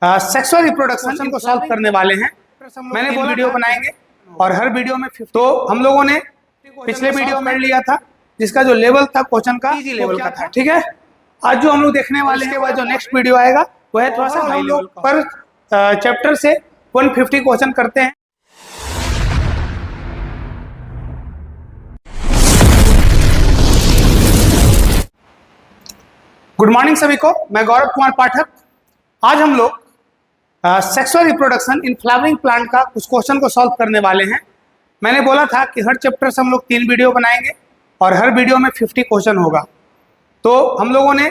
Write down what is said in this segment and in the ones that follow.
Sexual reproduction को solve करने वाले हैं। मैंने बोला वीडियो बनाएंगे और हर वीडियो में तो हम लोगों ने पिछले वीडियो में लिया था जिसका जो लेवल था क्वेश्चन का इजी लेवल का था, ठीक है। आज जो हम लोग देखने वाले हैं बाद जो नेक्स्ट वीडियो आएगा वो है थोड़ा सा हाई लेवल का। पर चैप्टर से 150 क्वेश्चन करते हैं। गुड मॉर्निंग सभी को, मैं गौरव कुमार पाठक। आज हम लोग sexual reproduction in flowering plant का कुछ क्वेश्चन को सॉल्व करने वाले हैं। मैंने बोला था कि हर चैप्टर से हम लोग 3 वीडियो बनाएंगे और हर वीडियो में 50 क्वेश्चन होगा। तो हम लोगों ने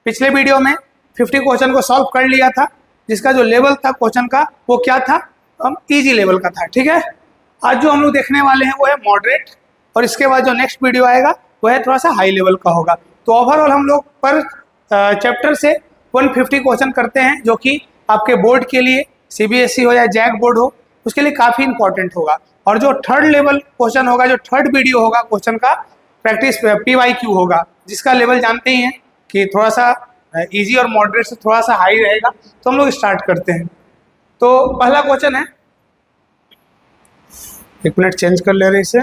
पिछले वीडियो में 50 क्वेश्चन को सॉल्व कर लिया था जिसका जो लेवल था क्वेश्चन का वो क्या था, इजी लेवल का था, ठीक है। आज जो हम लोग देखने वाले हैं वो है मॉडरेट और इसके बाद जो नेक्स्ट वीडियो आएगा वो है थोड़ा सा हाई लेवल का होगा। तो ओवरऑल हम लोग पर चैप्टर से 150 क्वेश्चन करते हैं जो कि आपके बोर्ड के लिए सीबीएसई हो या जैक बोर्ड हो उसके लिए काफ़ी इंपॉर्टेंट होगा। और जो थर्ड लेवल क्वेश्चन होगा, जो थर्ड वीडियो होगा क्वेश्चन का प्रैक्टिस PYQ होगा, जिसका लेवल जानते ही हैं कि थोड़ा सा इजी और मॉडरेट से थोड़ा सा हाई रहेगा। तो हम लोग स्टार्ट करते हैं। तो पहला क्वेश्चन है, 1 मिनट चेंज कर ले रहे इसे।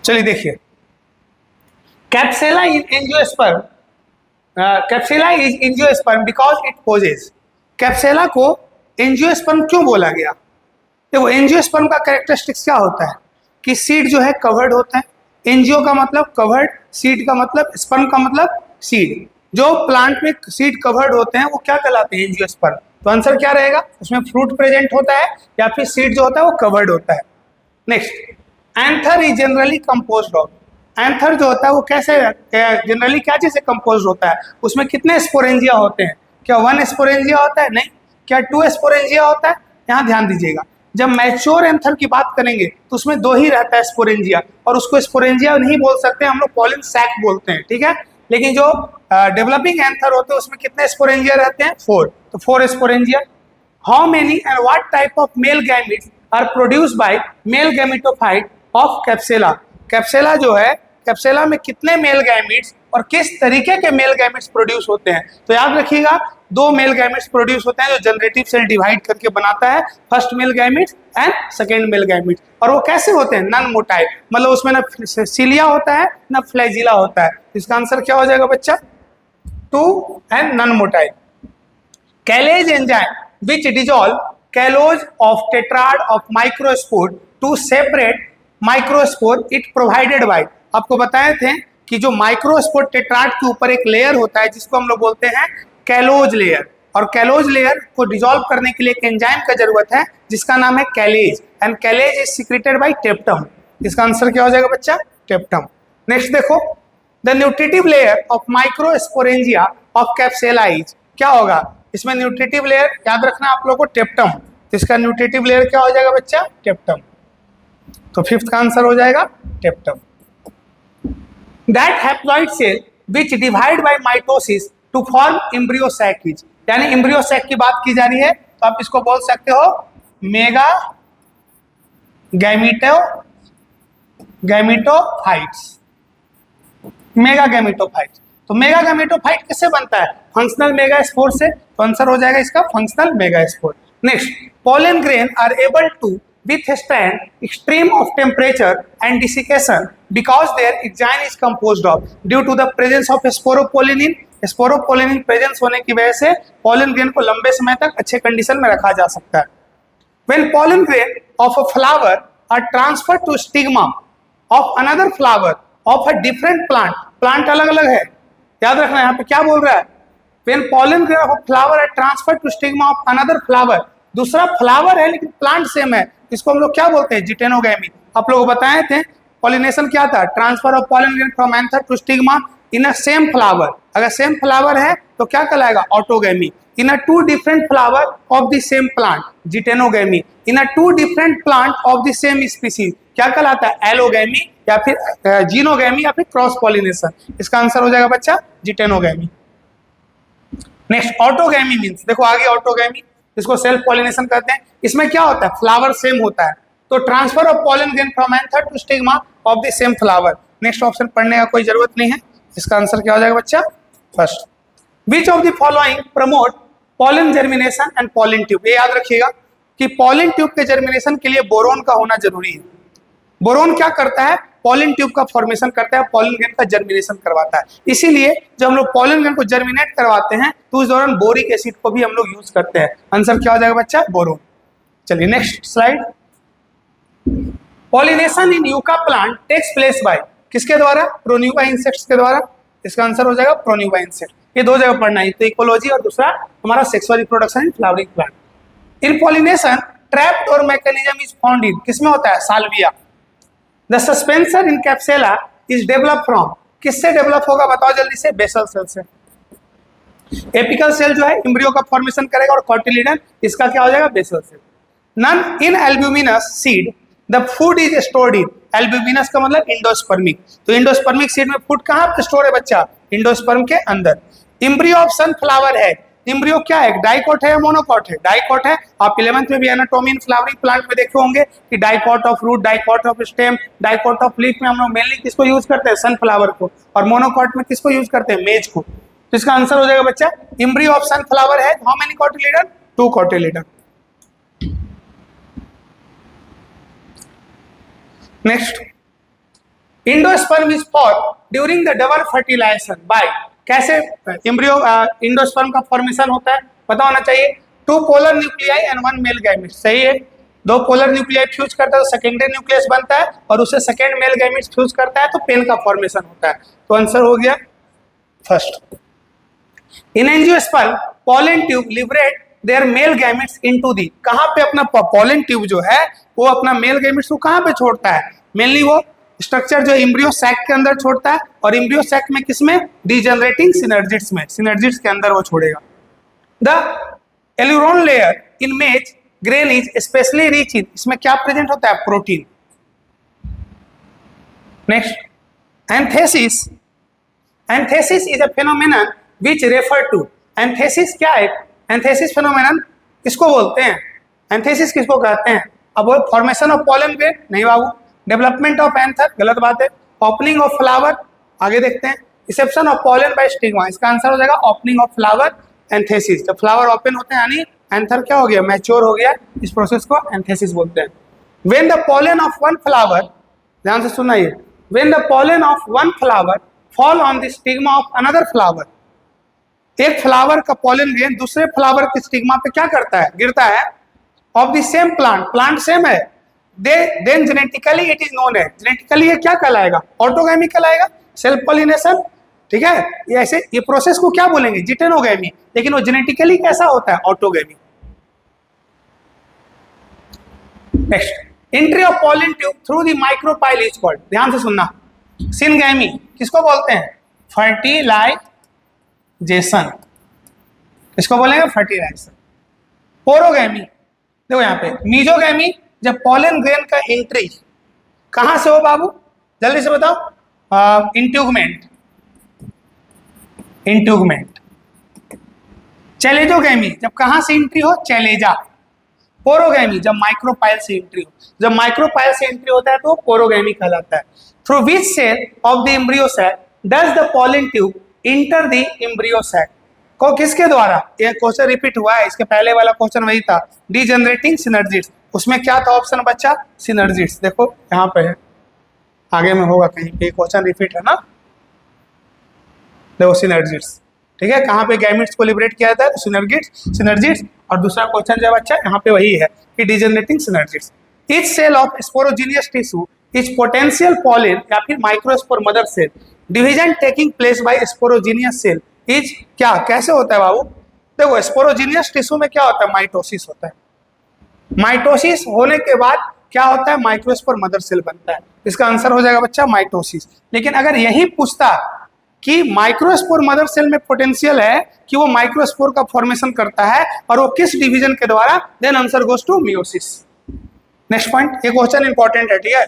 चलिए देखिए, Capsella is angiosperm, Capsella is angiosperm because it possess. Capsella को एंजियोस्पर्म क्यों बोला गया? देखो, एंजियोस्पर्म का कैरेक्टरिस्टिक्स क्या होता है कि सीड जो है कवर्ड होता है। एंजियो का मतलब कवर्ड, सीड का मतलब, स्पर्म का मतलब सीड। जो प्लांट में सीड कवर्ड होते हैं वो क्या कहलाते हैं? एंजियोस्पर्म। तो आंसर क्या रहेगा? उसमें फ्रूट प्रेजेंट होता है या फिर सीड जो होता है वो कवर्ड होता है। Next, anther is generally composed of. Anther जो होता है वो कैसे जनरली क्या चीज से कंपोज्ड होता है? उसमें कितने स्पोरेंजिया होते हैं? क्या 1 स्पोरेंजिया होता है? नहीं। क्या 2 स्पोरेंजिया होता है? यहाँ ध्यान दीजिएगा, जब मैच्योर एंथर की बात करेंगे तो उसमें 2 ही रहता है स्पोरेंजिया, और उसको स्पोरेंजिया नहीं बोल सकते, हम लोग पॉलिन सैक बोलते हैं, ठीक है। लेकिन जो डेवलपिंग एंथर होते हैं उसमें कितने स्पोरेंजिया रहते हैं? 4। तो 4 sporangia. How many and what type of male gametes are produced by male gametophyte of Capsella. Capsella जो है, कैप्सेला में कितने मेल गैमीट्स और किस तरीके के मेल गैमीट्स प्रोड्यूस होते हैं? तो याद रखिएगा, 2 मेल गैमीट्स प्रोड्यूस होते हैं जो जनरेटिव सेल डिवाइड करके बनाता है, first male gametes and second male gametes. और वो कैसे होते हैं? नॉन मोटाइल, मतलब उसमें ना सिलिया होता है ना फ्लैजिला होता है। इसका आंसर क्या हो जाएगा बच्चा? 2 and non motile. Callase enzyme which dissolve callose of tetrad of microspore to separate microspore it provided by. आपको बताए थे कि जो माइक्रोस्पोर टेट्राड के ऊपर एक लेयर होता है जिसको हम लोग बोलते हैं कैलोज लेयर, और कैलोज लेयर को डिसॉल्व करने के लिए एक एंजाइम का जरूरत है जिसका नाम है callase, and callase is secreted by tapetum. इसका आंसर क्या हो जाएगा बच्चा? टेप्टम। नेक्स्ट देखो, the nutritive layer of microsporangia of Capsella is. क्या होगा इसमें? न्यूट्रिटिव लेयर याद रखना आप लोगों को, टेप्टम। इसका न्यूट्रिटिव लेयर क्या हो जाएगा बच्चा? टेप्टम। तो 5th का आंसर हो जाएगा tapetum. That haploid cell which divide by mitosis to form embryo sac is. यानी एम्ब्रियो सैक की बात की जा रही है तो आप इसको बोल सकते हो मेगा गैमेटोफाइट्स। Mega gametophytes. तो मेगा गैमेटोफाइट किससे बनता है? फंक्शनल मेगास्पोर से। तो आंसर हो जाएगा इसका functional megaspore. Next, pollen grain are able to withstand extreme of temperature and desiccation because their exine is composed of due to the presence of sporopollenin। sporopollenin presence होने की वजह से pollen grain को लंबे समय तक अच्छे कंडीशन में रखा जा सकता है। When pollen grain of a flower are transferred to stigma of another flower of a different plant, plant अलग अलग है, याद रखना यहाँ पे क्या बोल रहा है? When pollen grain of a flower are transferred to stigma of another flower, दूसरा फ्लावर है लेकिन प्लांट सेम है, इसको हम लोग क्या बोलते हैं? जिटेनोगैमी। आप लोग बताए थे पॉलिनेशन क्या था? Transfer of pollen grain from anther to stigma in a same flower. अगर सेम फ्लावर है तो क्या कहलाएगा? Autogamy. In a 2 different flower of the same plant, geitonogamy. In a 2 different plant of the same species क्या कहलाता है? Allogamy या फिर जीनोगैमी या फिर क्रॉस पॉलिनेशन। इसका आंसर हो जाएगा बच्चा जिटेनोगैमी। नेक्स्ट, ऑटोगैमी मीन्स, देखो आगे ऑटोगैमी, इसको सेल्फ पॉलिनेशन कहते हैं। इसमें क्या होता है? फ्लावर सेम होता है, तो transfer of pollen grain from anther to stigma of the same flower. Next option पढ़ने का कोई जरूरत नहीं है, इसका आंसर क्या हो जाएगा बच्चा? First. Which of the following promote pollen germination and pollen tube? ये याद रखिएगा कि पॉलन ट्यूब के जर्मिनेशन के लिए बोरोन का होना जरूरी है। बोरोन क्या करता है? पॉलन ट्यूब का फॉर्मेशन करता है, पॉलन ग्रेन का जर्मिनेशन करवाता है। इसीलिए जब हम लोग पॉलन ग्रेन को जर्मिनेट करवाते हैं तो उस दौरान बोरिक एसिड को भी हम लोग यूज करते हैं। आंसर क्या हो जाएगा बच्चा? बोरोन। चलिए next slide. Pollination in yucca plant takes place by, किसके द्वारा? प्रोन्यूबा इंसेक्ट्स के द्वारा। इसका आंसर हो जाएगा प्रोन्यूबा इंसेक्ट। ये दो जगह पढ़ना है, तो इकोलॉजी और दूसरा हमारा sexual reproduction in flowering plant. In pollination trap door mechanism is found in, किसमें होता है? Salvia. The suspensor in Capsella is develop from, किससे डेवलप होगा बताओ जल्दी से? बेसल सेल से। एपिकल सेल जो है एम्ब्रियो का फॉर्मेशन करेगा और कॉटिलिडन इसका क्या हो जाएगा? Basal cell. None in albuminous seed the food is stored in, albuminous का मतलब इंडोस्पर्मिक, तो इंडोस्पर्मिक सीड में फूड कहाँ पे स्टोर है बच्चा? इंडोस्पर्म के अंदर। एम्ब्रियो ऑफ सनफ्लावर है, एम्ब्रियो क्या है? डाइकॉट है या मोनोकॉट है? डाइकॉट है। आप 11th में भी एनाटॉमी इन फ्लावरिंग प्लांट में देखे होंगे कि dicot of root, dicot of stem, dicot of leaf में हम लोग मेनली किसको यूज करते हैं? सनफ्लावर को। और मोनोकॉट में किसको यूज करते हैं? मेज को। तो इसका आंसर हो जाएगा बच्चा एम्ब्रियो ऑफ सनफ्लावर है। How many cotyledon? 2 cotyledon. Next, endosperm is form during the double fertilization by, कैसे एम्ब्रियो इंडोस्पर्म का फॉर्मेशन होता है पता होना चाहिए? 2 polar nuclei and 1 male gamete, सही है। 2 पोलर न्यूक्लियाई फ्यूज करता है तो सेकेंडरी न्यूक्लियस बनता है और उसे सेकेंड मेल गैमेट फ्यूज करता है तो पेन का फॉर्मेशन होता है। तो आंसर हो गया first. In angiosperm pollen tube liberate there male gametes into the, कहां पे अपना पॉलन ट्यूब जो है वो अपना मेल गैमेट्स को कहां पे छोड़ता है? मेनली वो स्ट्रक्चर जो एम्ब्रियो सैक के अंदर छोड़ता है और एम्ब्रियो सैक में किसमें? डीजनरेटिंग सिनर्जिड्स में, सिनर्जिड्स के अंदर वो छोड़ेगा। The aleurone layer in maize grain is specially rich in, इसमें क्या प्रेजेंट होता है? Protein. Next, anthesis. Anthesis is a phenomenon which refer to, anthesis क्या है? एंथेसिस फेनोमेनन किसको बोलते हैं? एंथेसिस किसको कहते हैं? अब वो फॉर्मेशन ऑफ पॉलन ग्रेन नहीं बाबू, डेवलपमेंट ऑफ एंथर गलत बात है, ओपनिंग ऑफ फ्लावर आगे देखते हैं, reception of pollen by stigma, इसका आंसर हो जाएगा ओपनिंग ऑफ फ्लावर एंथेसिस। जब फ्लावर ओपन होते हैं यानी एंथर क्या हो गया? मैच्योर हो गया, इस प्रोसेस को एंथेसिस बोलते हैं। When the pollen of one flower, ध्यान से सुनाइए, when the pollen of one flower fall on the stigma of another flower, एक फ्लावर का पॉलन ग्रेन दूसरे फ्लावर के स्टिग्मा पे क्या करता है? गिरता है। Of the same plant, plant same है, then genetically it is known है, जेनेटिकली ये क्या कहलाएगा? ऑटोगैमी कहलाएगा, सेल्फ पॉलिनेशन, ठीक है। ये ऐसे ये प्रोसेस को क्या बोलेंगे? जिटेनोगैमी, लेकिन वो जेनेटिकली कैसा होता है? Autogamy. Next, entry of pollen tube through the micropyle is called, ध्यान से सुनना, सिनगैमी किसको बोलते हैं? फर्टिलाइजेशन, किसको बोलेंगे? फर्टिलाइजेशन। पोरोगैमी, देखो यहाँ पे मीजोगैमी, जब पॉलन ग्रेन का एंट्री कहां से हो बाबू? जल्दी से बताओ। इंट्यूगमेंट, इंट्यूगमेंट। चैलेजोगैमी, जब कहां से एंट्री हो? चैलेजा। पोरोगैमी, जब माइक्रोपाइल से एंट्री हो, जब माइक्रोपाइल से एंट्री होता है तो पोरोगैमी कहलाता है। Through which cell of the embryo sac does the pollen tube enter the embryo sac, को किसके द्वारा? ये क्वेश्चन रिपीट हुआ है, इसके पहले वाला क्वेश्चन वही था, डीजनरेटिंग सिनर्जिड्स, उसमें क्या था ऑप्शन बच्चा? सिनर्जिड्स। देखो यहाँ पे है, आगे में होगा कहीं पे, क्वेश्चन रिपीट है ना, देखो सिनर्जिड्स, ठीक है। कहाँ पे गैमेट्स को लिबरेट किया जाता है? तो सिनर्जिड्स। और दूसरा क्वेश्चन जो बच्चा यहाँ पे वही है कि degenerating synergids. Each cell of sporogenous tissue is potential pollen या फिर microspore mother cell, division taking place by sporogenous cell is क्या, कैसे होता है बाबू? देखो स्पोरोजीनियस टिश्यू में क्या होता है? माइटोसिस होता है। माइटोसिस होने के बाद क्या होता है? माइक्रोस्पोर मदर सेल बनता है। इसका आंसर हो जाएगा बच्चा माइटोसिस। लेकिन अगर यही पूछता कि माइक्रोस्पोर मदर सेल में पोटेंशियल है कि वो माइक्रोस्पोर का फॉर्मेशन करता है और वो किस डिवीजन के द्वारा, then answer goes to meiosis. Next point, ये क्वेश्चन इंपॉर्टेंट है, ठीक है।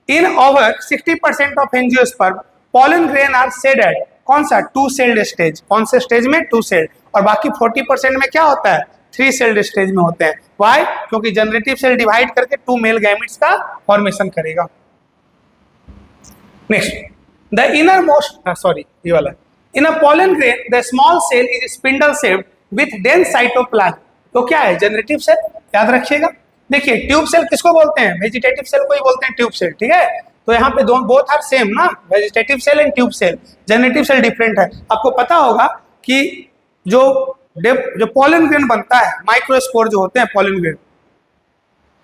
In over 60% of angiosperm pollen grain are shedded, कौन सा? 2 सेल्ड स्टेज, कौन से स्टेज में? 2 सेल्ड। और बाकी 40% में क्या होता है? 3 सेल्ड स्टेज में होते हैं। वाई? क्योंकि जनरेटिव सेल डिवाइड करके 2 मेल गैमेट्स का फॉर्मेशन करेगा। Next, the innermost sorry ये वाला in a pollen grain the small cell is spindle shaped with dense cytoplasm. तो क्या है? जनरेटिव सेल, याद रखिएगा। देखिए ट्यूब सेल किसको बोलते हैं? वेजिटेटिव सेल को ही बोलते हैं ट्यूब सेल, ठीक है। तो यहाँ पे दो बोथ आर सेम ना, vegetative cell and tube cell. Generative cell different है। आपको पता होगा कि जो पॉलन ग्रेन बनता है, माइक्रोस्पोर जो होते हैं पॉलन ग्रेन,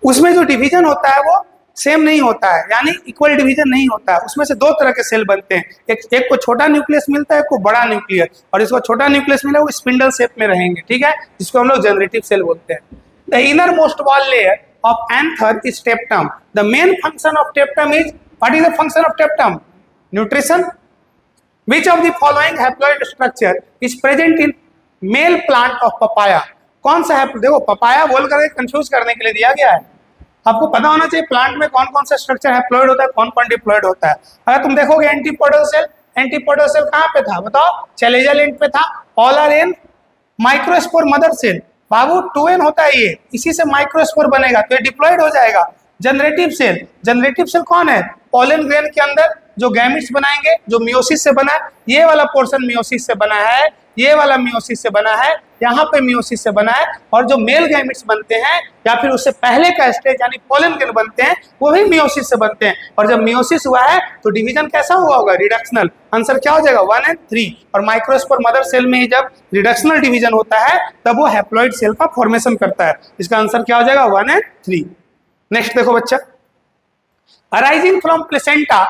उसमें जो डिवीजन होता है वो सेम नहीं होता है, यानी इक्वल डिवीजन नहीं होता है। उसमें से दो तरह के सेल बनते हैं, एक को छोटा न्यूक्लियस मिलता है, एक को बड़ा न्यूक्लियस, और इसको छोटा न्यूक्लियस मिला वो स्पिंडल शेप में रहेंगे, ठीक है, जिसको हम लोग जनरेटिव सेल बोलते हैं। The inner most wall layer of anther is टेप्टम। The main function of टेप्टम is, what is the function of टेप्टम? Nutrition. Which of the following haploid structure is present in male plant of papaya? कौन सा है? देखो papaya बोल कर confuse करने के लिए दिया गया है। आपको पता होना चाहिए प्लांट में कौन कौन सा स्ट्रक्चर हैप्लॉइड होता है, कौन कौन डिप्लॉइड होता है। अगर तुम देखोगे एंटीपोडल सेल, एंटीपोडल सेल कहाँ पे था बताओ? चैलेजल एंड पे था। All are in microspore mother cell. बाबू 2n होता है ये, इसी से माइक्रोस्पोर बनेगा तो ये डिप्लॉइड हो जाएगा। जनरेटिव सेल, जनरेटिव सेल कौन है? पॉलन ग्रेन के अंदर जो गैमिट्स बनाएंगे, जो मियोसिस से बना है, ये वाला पोर्शन मियोसिस से बना है, ये वाला मियोसिस से बना है, यहाँ पे मियोसिस से बना है, और जो मेल गैमिट्स बनते हैं या फिर उससे पहले का स्टेज यानी पॉलन ग्रेन बनते हैं वो भी मियोसिस से बनते हैं। और जब मियोसिस हुआ है तो डिवीजन कैसा हुआ होगा? रिडक्शनल। आंसर क्या हो जाएगा? 1 और 3। और माइक्रोस्पोर मदर सेल में ही जब रिडक्शनल डिवीजन होता है तब वो हैप्लॉइड सेल का फॉर्मेशन करता है। इसका आंसर क्या हो जाएगा? 1 और 3। नेक्स्ट देखो बच्चा, arising from placenta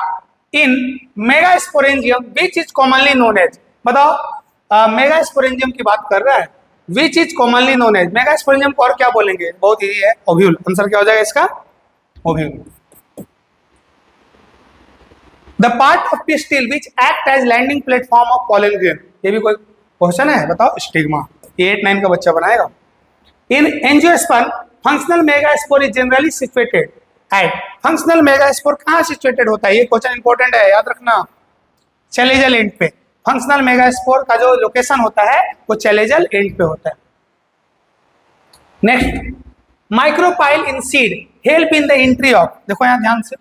in megasporangium which is commonly known as. बताओ मेगास्पोरेंजियम की बात कर रहा है, which is commonly known as. Megasporangium को और क्या बोलेंगे? बहुत इजी है, ओव्यूल। आंसर क्या हो जाएगा इसका? Ovule. The part of pistil which act as landing platform of pollen grain. ये भी कोई क्वेश्चन है, बताओ। स्टिग्मा, 8-9 का बच्चा बनाएगा। इन angiosperm functional megaspore is generally situated at. Functional megaspore कहाँ सिचुएटेड होता है? ये क्वेश्चन इंपॉर्टेंट है, याद रखना। चैलेजल एंड पे फंक्शनल मेगास्पोर का जो लोकेशन होता है वो चैलेजल एंड पे होता है। Next, micropyle in seed help in the entry of. देखो यहाँ ध्यान से,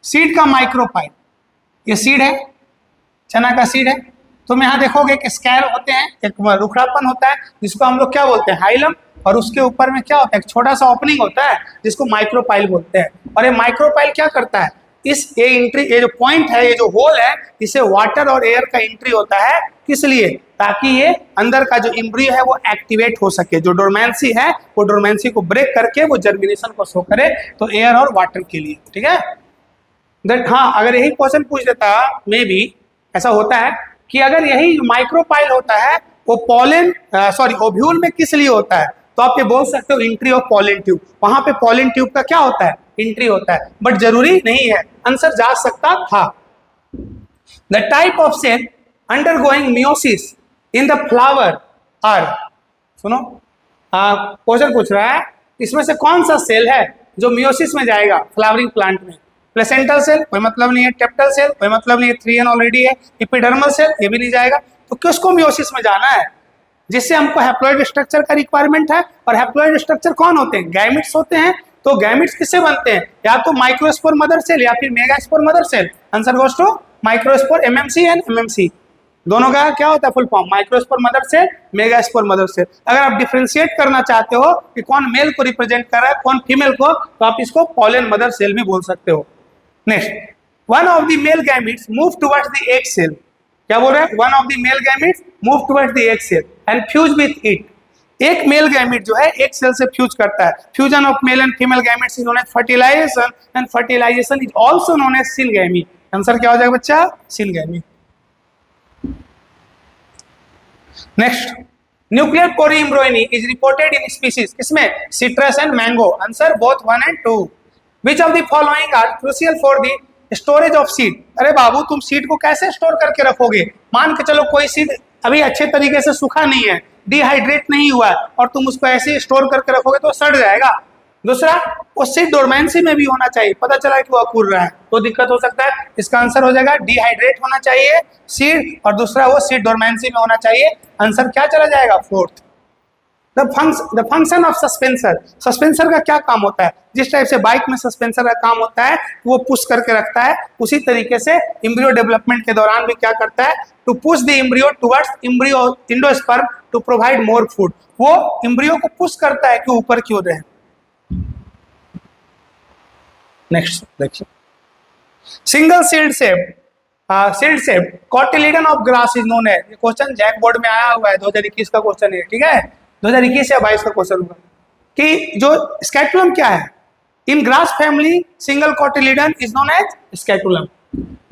सीड का माइक्रोपाइल, ये सीड है, चना का सीड है। तुम यहाँ देखोगे कि स्कैर होते हैं, एक रुखड़ापन होता है जिसको हम लोग क्या बोलते हैं? हाइलम। और उसके ऊपर में क्या होता है? एक छोटा सा ओपनिंग होता है जिसको माइक्रोपाइल बोलते हैं। और ये माइक्रोपाइल क्या करता है? ये एंट्री, ये जो पॉइंट है, ये जो होल है, इसे वाटर और एयर का एंट्री होता है। किस लिए? ताकि ये अंदर का जो एम्ब्रियो है वो एक्टिवेट हो सके। जो डोरमेंसी है वो डोरमेंसी को ब्रेक करके वो जर्मिनेशन को शो करे, तो एयर और वाटर के लिए, ठीक है। हाँ, अगर यही क्वेश्चन पूछ देता मे भी, ऐसा होता है कि अगर यही माइक्रोपाइल होता है वो पॉलन ओव्यूल में किस लिए होता है, तो आप ये बोल सकते हो एंट्री ऑफ पॉलन ट्यूब। वहां पे पॉलन ट्यूब का क्या होता है? एंट्री होता है, बट जरूरी नहीं है, आंसर जा सकता था। The type of cell undergoing meiosis in the flower are. सुनो, क्वेश्चन पूछ रहा है इसमें से कौन सा सेल है जो मियोसिस में जाएगा फ्लावरिंग प्लांट में? प्लेसेंटल सेल कोई मतलब नहीं है, टेप्टल सेल कोई मतलब नहीं है, 3n ऑलरेडी है, एपिडर्मल सेल ये भी नहीं जाएगा। तो किसको मियोसिस में जाना है? जिससे हमको हैप्लॉइड स्ट्रक्चर का रिक्वायरमेंट है। और हैप्लॉइड स्ट्रक्चर कौन होते हैं? गैमिट्स होते हैं। तो गैमिट्स किससे बनते हैं? या तो माइक्रोस्पोर मदर सेल या फिर megaspore mother cell. Answer goes to microspore, MMC and MMC दोनों का क्या होता है full form? Microspore mother cell, megaspore mother cell. अगर आप डिफरेंशिएट करना चाहते हो कि कौन मेल को रिप्रेजेंट कर रहा है कौन फीमेल को, तो आप इसको पॉलन मदर सेल भी बोल सकते हो। Next, one of the male gametes move towards the egg cell. क्या बोल रहे हैं? One of the male gametes move towards the egg cell and fuse with it. एक मेल गैमिट जो है एक सेल से फ्यूज करता है। Fusion of male and female gametes is known as fertilization and fertilization is also known as syngamy. Answer क्या हो जाएगा बच्चा? Syngamy. Next, nuclear पोरीएम्ब्रोनी is reported in species. किसमें? Citrus and mango. Answer both 1 और 2। Which of the following are crucial for the storage of seed? अरे बाबू तुम seed को कैसे स्टोर करके रखोगे? मान के चलो कोई सीड अभी अच्छे तरीके से सूखा नहीं है, डिहाइड्रेट नहीं हुआ है, और तुम उसको ऐसे ही स्टोर करके रखोगे तो सड़ जाएगा। दूसरा, वो सीड डोरमेंसी में भी होना चाहिए, पता चला कि वो अकुर रहा है तो दिक्कत हो सकता है। इसका आंसर हो जाएगा डिहाइड्रेट होना चाहिए सीड, और दूसरा वो सीड डोरमेंसी में होना चाहिए। आंसर क्या चला जाएगा? 4th। The function of suspensor, suspensor का क्या काम होता है? जिस टाइप से बाइक में सस्पेंसर का काम होता है वो पुश करके रखता है, उसी तरीके से एम्ब्रियो डेवलपमेंट के दौरान भी क्या करता है? To push the embryo towards embryo endosperm to provide more food, वो एम्ब्रियो को पुश करता है कि ऊपर की ओर रहे। नेक्स्ट देखिए, single shield shape cotyledon of grass is known है। ये क्वेश्चन जैक बोर्ड में आया हुआ है, 2021 का क्वेश्चन है, ठीक है, 2021 या 22 का क्वेश्चन होगा कि जो स्कैटुलम क्या है? In grass family single cotyledon is known as scutellum.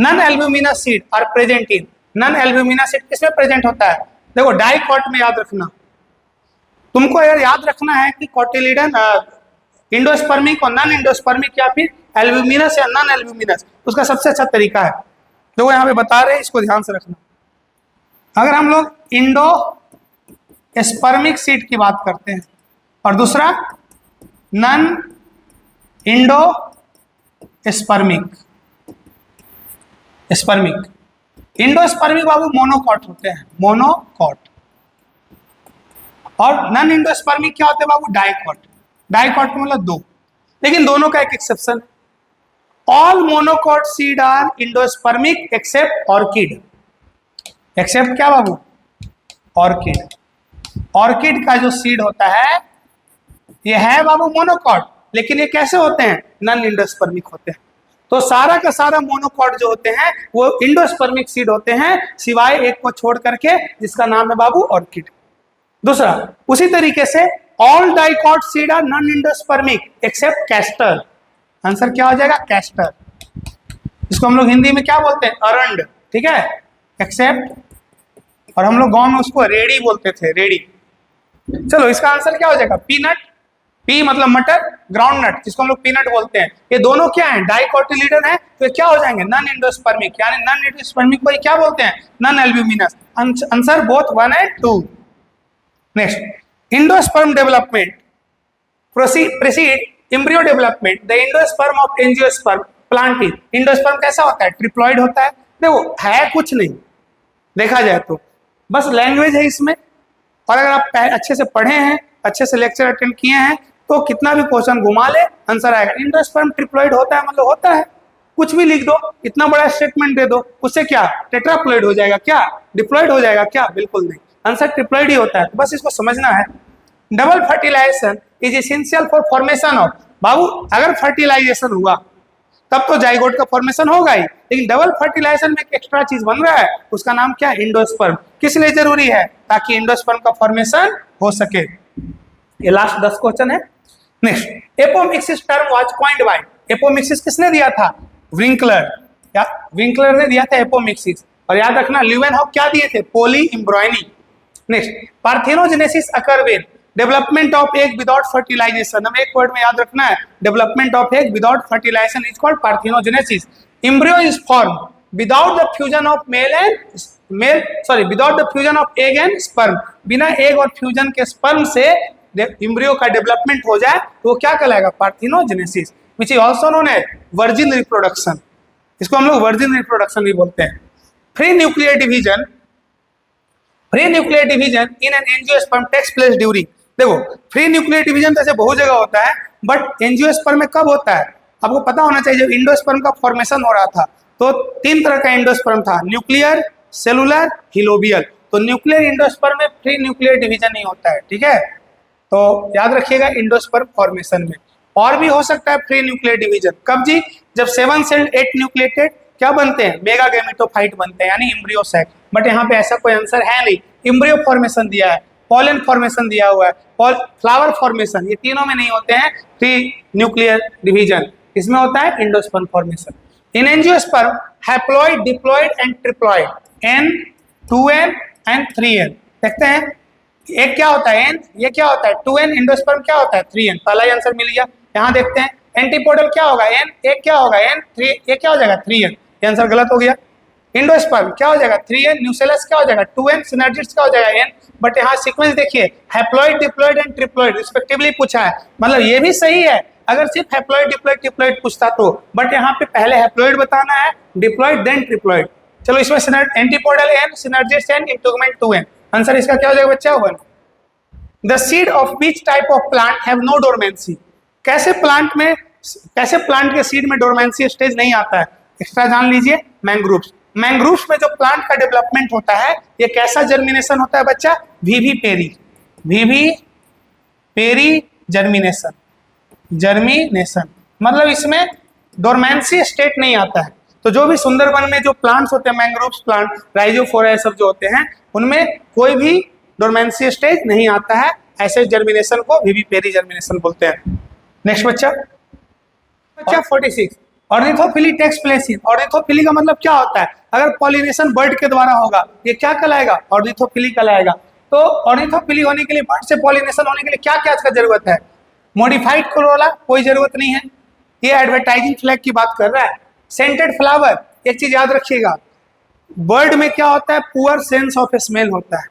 Non albuminous seed are present in, non albuminous seed किसमें प्रेजेंट होता है? देखो डाइकॉट में याद रखना, तुमको याद रखना है कि कॉटिलीडन इंडोस्पर्मिक और नॉन इंडोस्पर्मिक या फिर एल्ब्यूमिनस या नॉन एल्ब्यूमिनस, उसका सबसे अच्छा तरीका है जो यहाँ पे बता रहे हैं, इसको ध्यान से रखना। अगर हम लोग इंडो स्पर्मिक सीड की बात करते हैं और दूसरा नॉन इंडो स्पर्मिक, इंडोस्पर्मिक बाबू मोनोकॉट होते हैं, मोनोकॉट, और नॉन इंडोस्पर्मिक क्या होते हैं बाबू? डाइकॉट। डाइकॉट मतलब दो, लेकिन दोनों का एक एक्सेप्शन है। All monocot seed are endospermic except orchid. Except क्या बाबू? ऑर्किड। ऑर्किड का जो सीड होता है ये है बाबू मोनोकॉट, लेकिन ये कैसे होते हैं? नॉन इंडोस्पर्मिक होते हैं। तो सारा का सारा मोनोकॉट जो होते हैं वो इंडोस्पर्मिक सीड होते हैं, सिवाय एक को छोड़ करके जिसका नाम है बाबू ऑर्किड। दूसरा, उसी तरीके से all dicot seed are non endospermic except castor. Answer क्या हो जाएगा? कैस्टर। इसको हम लोग हिंदी में क्या बोलते हैं? अरंड, ठीक है, एक्सेप्ट, और हम लोग गांव में उसको रेडी बोलते थे, रेडी। चलो इसका आंसर क्या हो जाएगा? पीनट। पी मतलब मटर, ग्राउंड नट जिसको हम लोग पीनट बोलते हैं, ये दोनों क्या है? डाइकोटिलीडन है, तो क्या हो जाएंगे? नॉन इंडोस्पर्मिक, यानी नॉन इंडोस्पर्मिक को क्या बोलते हैं? Non albuminous. Answer both 1 and 2। Next, endosperm development preceded embryo development. The endosperm of angiosperm plant is, endosperm कैसा होता है? ट्रिप्लॉइड होता है। देखो है कुछ नहीं, देखा जाए तो बस लैंग्वेज है इसमें, और अगर आप अच्छे से पढ़े हैं, अच्छे से लेक्चर अटेंड किए हैं, तो कितना भी क्वेश्चन घुमा ले आंसर आएगा। इंडोस्पर्म ट्रिप्लॉइड होता है मतलब होता है, कुछ भी लिख दो, इतना बड़ा स्टेटमेंट दे दो, उससे क्या टेट्राप्लॉइड हो जाएगा? क्या डिप्लॉइड हो जाएगा? क्या, बिल्कुल नहीं, आंसर ट्रिप्लॉइड ही होता है, तो बस इसको समझना है। Double fertilization is essential for formation of, बाबू अगर फर्टिलाइजेशन हुआ तब तो जाइगोट का फॉर्मेशन होगा ही, लेकिन डबल फर्टिलाइजेशन में एक एक्स्ट्रा चीज बन रहा है, उसका नाम क्या है? इंडोस्पर्म। किस लिए जरूरी है? ताकि इंडोस्पर्म का फॉर्मेशन हो सके। ये लास्ट 10 क्वेश्चन है। Next, apomixis term was coined bye, apomixis किसने दिया था? विंकलर, या विंकलर ने दिया था एपोमिक्सिस। और याद रखना ल्यूवेनहॉक क्या दिए थे? Poly embryony. Next, parthenogenesis occur when development of egg without fertilization. हमें एक वर्ड में याद रखना है, development of egg without fertilization is called parthenogenesis. Embryo is form without the fusion of without the fusion of egg and sperm. बिना egg और fusion के sperm से एम्ब्रियो का डेवलपमेंट हो जाए तो वो क्या कहलाएगा? Parthenogenesis, which is also known as virgin reproduction. इसको हम लोग वर्जिन रिप्रोडक्शन भी बोलते हैं। Free nuclear division in an angiosperm takes place during, देखो फ्री न्यूक्लियर डिवीजन तो ऐसे बहुत जगह होता है, बट एंजियोस्पर्म में कब होता है? आपको पता होना चाहिए। जब इंडोस्पर्म का फॉर्मेशन हो रहा था तो 3 तरह का इंडोस्पर्म था, न्यूक्लियर, सेलुलर, हिलोबियल। तो न्यूक्लियर इंडोस्पर्म में फ्री न्यूक्लियर डिवीजन नहीं होता है, ठीक है, तो याद रखिएगा इंडोस्पर्म फॉर्मेशन में। और भी हो सकता है फ्री न्यूक्लियर डिवीजन, कब जी? जब 7 सेल्ड 8 न्यूक्लिएटेड क्या बनते हैं? मेगा गैमेटोफाइट बनते हैं, यानी एम्ब्रियो सैक। बट यहाँ पे ऐसा कोई आंसर है नहीं। एम्ब्रियो फॉर्मेशन दिया है, पॉलन फॉर्मेशन दिया हुआ है, फ्लावर फॉर्मेशन, ये तीनों में नहीं होते हैं फ्री न्यूक्लियर डिवीजन, इसमें होता है endosperm formation. In angiosperm haploid, diploid and triploid, N, 2N and 3N। देखते हैं एक क्या होता है N, ये क्या होता है 2N, इंडोस्पर्म क्या होता है 3N। पहला ही आंसर मिल गया। यहाँ देखते हैं एंटीपोडल क्या होगा N, एक क्या होगा N, 3, ये क्या हो जाएगा 3N, ये आंसर गलत हो गया। इंडोस्पर्म क्या हो जाएगा 3N, न्यूसेलस क्या हो जाएगा 2N, सिनर्जिड्स क्या हो जाएगा N। बट यहाँ सीक्वेंस देखिए, haploid, diploid and triploid respectively पूछा है, मतलब ये भी सही है अगर सिर्फ हैप्लॉइड, डिप्लॉइड, ट्रिप्लॉइड पूछता तो, बट यहाँ पे पहले हैप्लॉइड बताना है, डिप्लॉइड देन ट्रिप्लॉइड। चलो इसमें antipodal N, synergids N, integument 2N, answer इसका क्या हो जाएगा बच्चा? 1। The seed of which type of plant have no dormancy. कैसे प्लांट के सीड में डोरमेंसी स्टेज नहीं आता है? एक्स्ट्रा जान लीजिए, मैंग्रोव्स। मैंग्रोव्स में जो प्लांट का डेवलपमेंट होता है, ये कैसा जर्मिनेशन होता है बच्चा? वीवी पेरी जर्मिनेशन, मतलब इसमें डोरमेंसी स्टेट नहीं आता है। तो जो भी सुंदरबन में जो प्लांट्स होते हैं, मैंग्रोव्स प्लांट, राइजोफोरा, ये सब जो होते हैं, उनमें कोई भी डोरमेंसी स्टेज नहीं आता है। ऐसे जर्मिनेशन को वीवी पेरी जर्मिनेशन बोलते हैं। नेक्स्ट बच्चा 46, ornithophily takes place in. Ornithophily का मतलब क्या होता है? अगर पॉलिनेशन बर्ड के द्वारा होगा, ये क्या कहलाएगा? ऑर्निथोफिली कहलाएगा। तो ऑर्निथोफिली होने के लिए, बर्ड से पॉलिनेशन होने के लिए क्या क्या इसका जरूरत है? मॉडिफाइड कोरोला, कोई जरूरत नहीं है, ये एडवर्टाइजिंग फ्लैग की बात कर रहा है। सेंटेड फ्लावर, एक चीज याद रखिएगा, बर्ड में क्या होता है? पुअर सेंस ऑफ स्मेल होता है,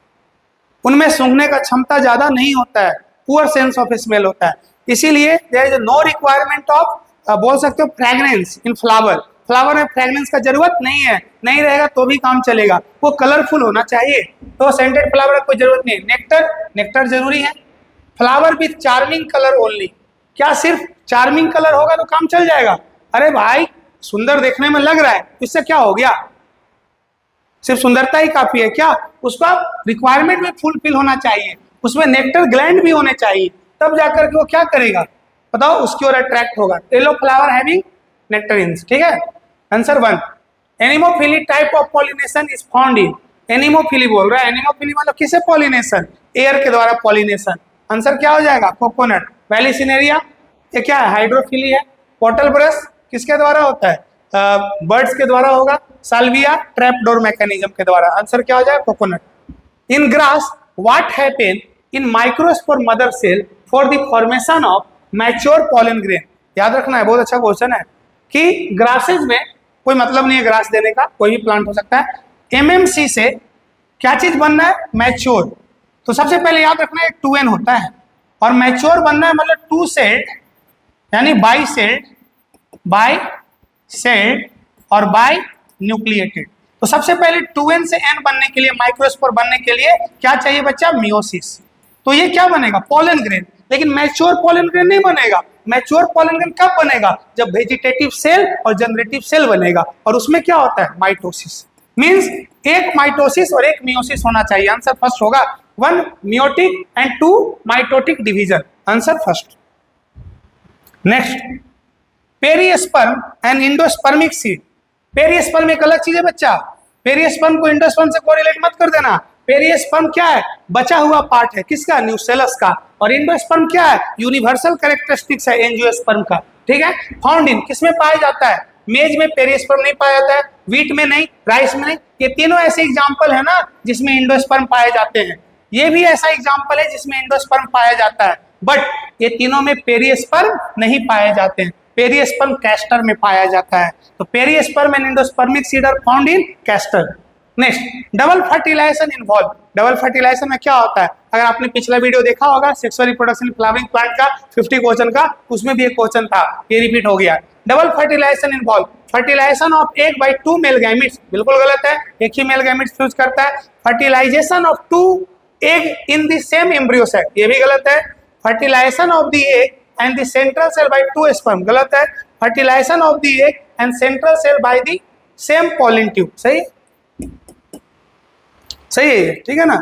उनमें सूंघने का क्षमता ज्यादा नहीं होता है, पुअर सेंस ऑफ स्मेल होता है। इसीलिए there is no requirement of, बोल सकते हो, फ्रेग्रेंस इन फ्लावर। फ्लावर में फ्रेग्रेंस का जरूरत नहीं है, नहीं रहेगा तो भी काम चलेगा, वो कलरफुल होना चाहिए। तो सेंटेड फ्लावर की कोई जरूरत नहीं है। नेक्टर जरूरी है। Flower with charming colour only, क्या सिर्फ चार्मिंग कलर होगा तो काम चल जाएगा? अरे भाई, सुंदर देखने में लग रहा है, इससे क्या हो गया? सिर्फ सुंदरता ही काफी है क्या? उसका रिक्वायरमेंट भी फुलफिल होना चाहिए, उसमें नेक्टर ग्लैंड भी होने चाहिए, तब जाकर के वो क्या करेगा बताओ? उसकी ओर अट्रैक्ट होगा। येलो फ्लावर हैविंग नेक्टरिन्स, ठीक है। Answer 1। Anemophily type of pollination is found in. Anemophily बोल रहा है, एनिमोफिली मतलब किसे पॉलिनेशन? एयर के द्वारा पॉलिनेशन। आंसर क्या हो जाएगा? कोकोनट। वैलिसिनेरिया, ये क्या है? हाइड्रोफिली है। पोर्टल ब्रश किसके द्वारा होता है? बर्ड्स के द्वारा होगा। साल्विया ट्रैपडोर मैकेनिज्म के द्वारा। आंसर क्या हो जाएगा? Coconut. In grass what happen in microspore mother cell for the formation of mature pollen grain. याद रखना है, बहुत अच्छा क्वेश्चन है कि ग्रासेज में कोई मतलब नहीं है ग्रास देने का, कोई भी प्लांट हो सकता है। एमएमसी से क्या चीज बनना है? मैच्योर। तो सबसे पहले याद रखना है 2n होता है, और मैच्योर बनना है मतलब 2 सेड, यानी बाई सेड और बाई न्यूक्लिएटेड। तो सबसे पहले 2n से n बनने के लिए, माइक्रोस्पोर बनने के लिए क्या चाहिए बच्चा? मियोसिस। तो ये क्या बनेगा? Pollen grain. लेकिन मैच्योर पॉलन ग्रेन नहीं बनेगा। मैच्योर पॉलन ग्रेन कब बनेगा? जब वेजिटेटिव सेल और जनरेटिव सेल बनेगा, और उसमें क्या होता है? माइटोसिस। मींस एक माइटोसिस और एक मियोसिस होना चाहिए। आंसर फर्स्ट होगा। 1 meiotic and 2 mitotic division. Answer first. Next, perisperm and endospermic seed. Perisperm एक अलग चीज है बच्चा, पेरिस्पर्म को इंडोस्पर्म से कोरिलेट मत कर देना। पेरिस्पर्म क्या है? बचा हुआ पार्ट है, किसका? न्यूसेलस का। और इंडोस्पर्म क्या है? यूनिवर्सल कैरेक्टरिस्टिक्स है एंजियोस्पर्म का, ठीक है। फाउंड इन किसमें पाया जाता है? मेज में पेरिस्पर्म नहीं पाया जाता है, व्हीट में नहीं, राइस में नहीं। ये तीनों ऐसे एग्जाम्पल है ना जिसमें इंडोस्पर्म पाए जाते हैं। ये भी ऐसा एग्जाम्पल है जिसमें इंडोस्पर्म पाया जाता है, बट ये तीनों में पेरिस्पर्म नहीं पाए जाते हैं। पेरिस्पर्म कैस्टर में पाया जाता है। तो perisperm and endospermic seed are found in castor. Next, double fertilization involve. Double fertilization में क्या होता है? अगर आपने पिछला वीडियो देखा होगा सेक्सुअल रिप्रोडक्शन फ्लावरिंग प्लांट का 50 क्वेश्चन का, उसमें भी एक क्वेश्चन था, ये रिपीट हो गया। Double fertilization involve fertilization of egg by 2 male gametes. बिल्कुल गलत है, एक ही मेल गैमेट्स फ्यूज करता है। Fertilization of 2 egg in the same embryo sac, ये भी गलत है। Fertilization of the egg and the central cell by 2 sperm, गलत है। Fertilization of the egg and central cell by the same pollen tube, सही सही है, ठीक है ना।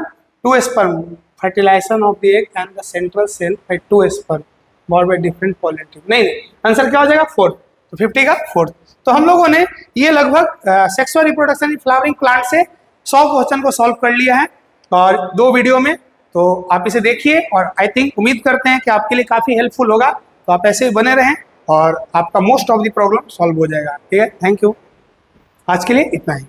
2 sperm, fertilization of the egg and the central cell by 2 sperm borne by different pollen tube. नहीं, answer क्या हो जाएगा? 4। तो 50 का 4। तो हम लोगों ने ये लगभग sexual reproduction in flowering plant से 100 क्वेश्चन को सॉल्व कर लिया है, और 2 वीडियो में। तो आप इसे देखिए, और आई थिंक उम्मीद करते हैं कि आपके लिए काफ़ी हेल्पफुल होगा। तो आप ऐसे ही बने रहें और आपका most of the problem solve हो जाएगा, ठीक है। थैंक यू, आज के लिए इतना ही।